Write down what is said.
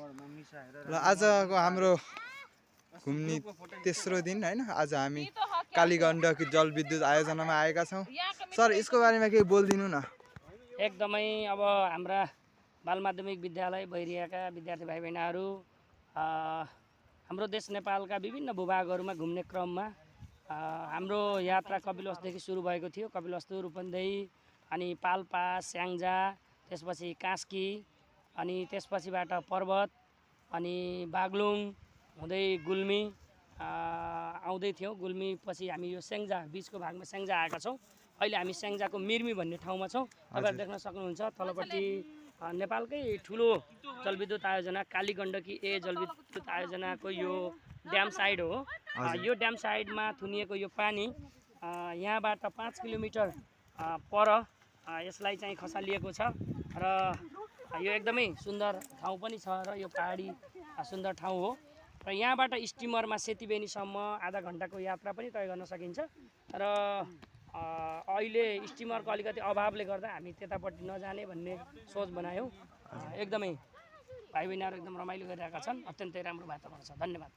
ल आजको हाम्रो घुम्ने तेस्रो दिन हैन। आज हामी कालीगण्डकी जलविद्युत आयोजनामा आएका छौँ। सर यसको बारेमा केही बोलिदिनु न। एकदमै अब हाम्रा बाल माध्यमिक विद्यालय बैरियाका विद्यार्थी भाइ बहिनीहरू हाम्रो देश नेपालका विभिन्न भूभागहरूमा घुम्ने क्रममा हाम्रो यात्रा कपिलवस्तुदेखि सुरु भएको थियो। कपिलवस्तु, रूपन्देही, अनि पाल्पा, स्याङ्जा, त्यसपछि कास्की, अनि त्यसपछिबाट पर्वत, अनि बागलुङ हुँदै गुल्मी आउँदै थियौँ। गुल्मी पछि हामी यो स्याङ्जा बिचको भागमा स्याङ्जा आएका छौँ। अहिले हामी स्याङ्जाको मिर्मी भन्ने ठाउँमा छौँ। तपाईँहरू देख्न सक्नुहुन्छ तलपट्टि नेपालकै ठुलो जलविद्युत आयोजना कालीगण्डकी जलविद्युत आयोजनाको यो ड्याम साइड हो। यो ड्याम साइडमा थुनिएको यो पानी यहाँबाट 5 किलोमिटर पर यसलाई चाहिँ खसालिएको छ र यो एकदमै सुन्दर ठाउँ पनि छ र यो पहाडी सुन्दर ठाउँ हो र यहाँबाट स्टिमरमा सेतीबेनीसम्म आधा घन्टाको यात्रा पनि तय गर्न सकिन्छ र अहिले स्टिमरको अलिकति अभावले गर्दा हामी त्यतापट्टि नजाने भन्ने सोच बनायौँ। एकदमै भाइ बहिनीहरू एकदम रमाइलो गरिरहेका छन्। अत्यन्तै राम्रो वातावरण छ। धन्यवाद।